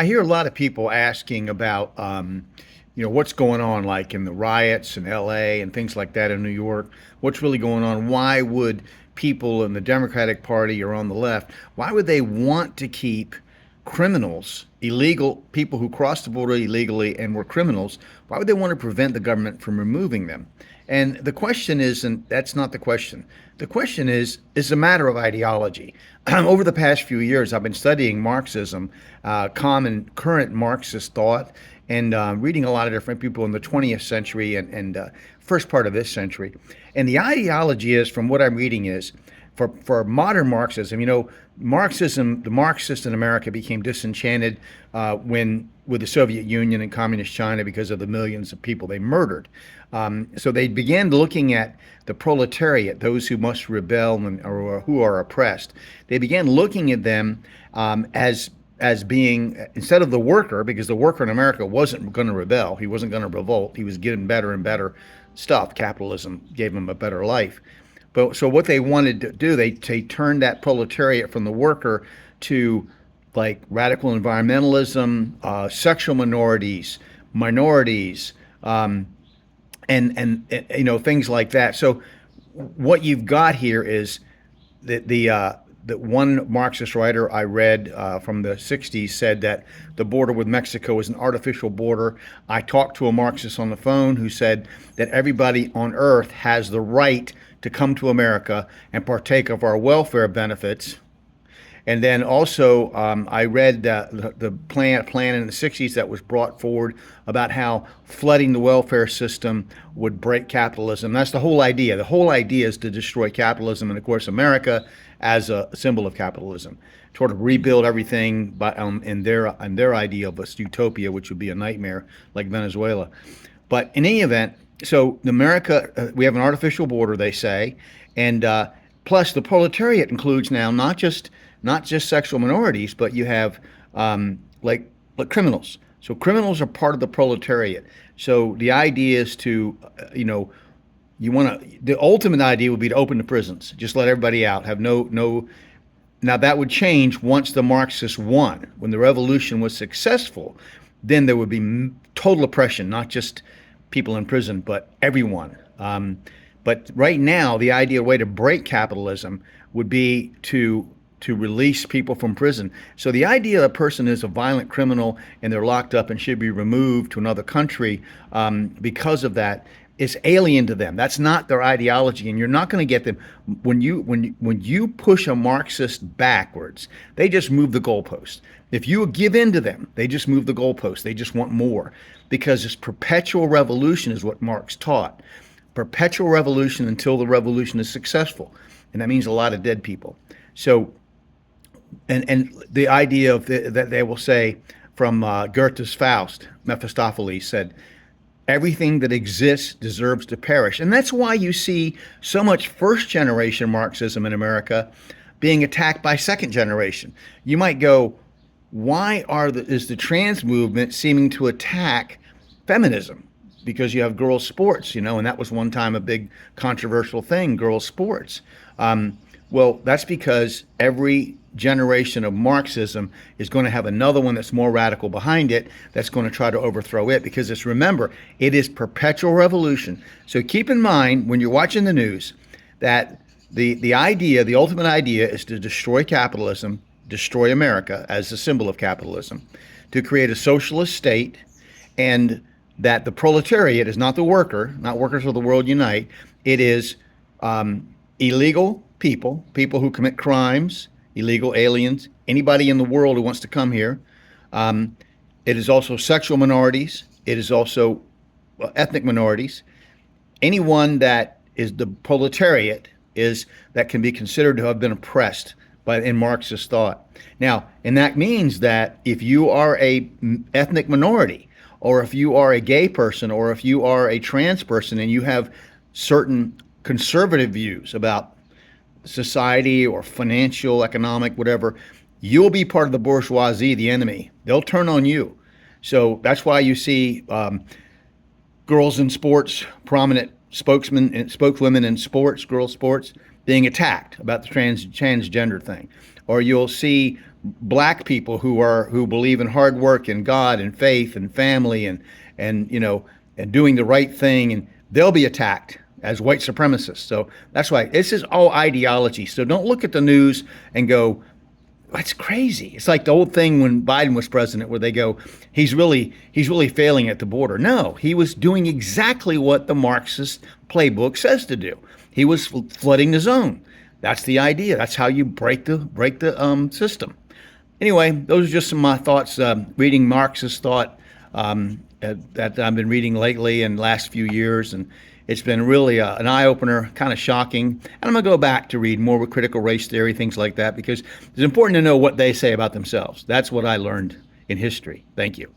I hear a lot of people asking about, what's going on, like in the riots in LA and things like that in New York. What's really going on? Why would people in the Democratic Party or on the left, why would they want to keep criminals, illegal people who crossed the border illegally and were criminals? Why would they want to prevent the government from removing them? And the question isn't, that's not the question. The question is a matter of ideology. Over the past few years, I've been studying Marxism, common current Marxist thought, and reading a lot of different people in the 20th century and first part of this century. And the ideology is, from what I'm reading, is for modern Marxism. Marxism, the Marxists in America became disenchanted when with the Soviet Union and Communist China because of the millions of people they murdered. So they began looking at the proletariat, those who must rebel or who are oppressed. They began looking at them as being, instead of the worker, because the worker in America wasn't going to rebel, he wasn't going to revolt, he was getting better and better stuff. Capitalism gave him a better life. But so what they wanted to do, they turned that proletariat from the worker to like radical environmentalism, sexual minorities, and things like that. So what you've got here is the one Marxist writer I read from the 60s said that the border with Mexico is an artificial border. I talked to a Marxist on the phone who said that everybody on earth has the right to come to America and partake of our welfare benefits. And then also, I read the plan in the 60s that was brought forward about how flooding the welfare system would break capitalism. That's the whole idea. The whole idea is to destroy capitalism, and of course, America as a symbol of capitalism, sort of rebuild everything in their idea of a utopia, which would be a nightmare like Venezuela. But in any event, so America, we have an artificial border, they say, and plus the proletariat includes now not just sexual minorities, but you have like criminals. So criminals are part of the proletariat. So the idea is to, the ultimate idea would be to open the prisons, just let everybody out, have no. Now that would change once the Marxists won. When the revolution was successful, then there would be total oppression, not just people in prison, but everyone. But right now, the ideal way to break capitalism would be to release people from prison. So the idea a person is a violent criminal and they're locked up and should be removed to another country because of that is alien to them. That's not their ideology, and you're not going to get them. When you push a Marxist backwards, they just move the goalpost. If you give in to them, they just move the goalpost. They just want more, because this perpetual revolution is what Marx taught. Perpetual revolution until the revolution is successful, and that means a lot of dead people. So, and the idea of that they will say from Goethe's Faust, Mephistopheles said, everything that exists deserves to perish. And that's why you see so much first generation Marxism in America being attacked by second generation. You might go, why is the trans movement seeming to attack feminism? Because you have girls' sports, and that was one time a big controversial thing, girls' sports. Well, that's because every generation of Marxism is going to have another one that's more radical behind it that's going to try to overthrow it, because remember, it is perpetual revolution. So keep in mind when you're watching the news that the ultimate idea is to destroy capitalism, destroy America as a symbol of capitalism, to create a socialist state, and that the proletariat is not the worker, not workers of the world unite. It is illegal people who commit crimes, illegal aliens, anybody in the world who wants to come here. It is also sexual minorities. It is also ethnic minorities. Anyone that is the proletariat that can be considered to have been oppressed in Marxist thought. Now, and that means that if you are a ethnic minority, or if you are a gay person, or if you are a trans person, and you have certain conservative views about society or financial, economic, whatever, you'll be part of the bourgeoisie, the enemy. They'll turn on you. So that's why you see girls in sports, prominent spokesmen and spokeswomen in sports, girls' sports, being attacked about the transgender thing. Or you'll see black people who believe in hard work and God and faith and family and and doing the right thing, and they'll be attacked as white supremacists. So that's why this is all ideology. So don't look at the news and go, that's crazy. It's like the old thing when Biden was president, where they go, he's really failing at the border. No, he was doing exactly what the Marxist playbook says to do. He was flooding the zone. That's the idea. That's how you break the system. Anyway, those are just some of my thoughts. Reading Marxist thought that I've been reading lately and last few years, and it's been really an eye-opener, kind of shocking. And I'm going to go back to read more with critical race theory, things like that, because it's important to know what they say about themselves. That's what I learned in history. Thank you.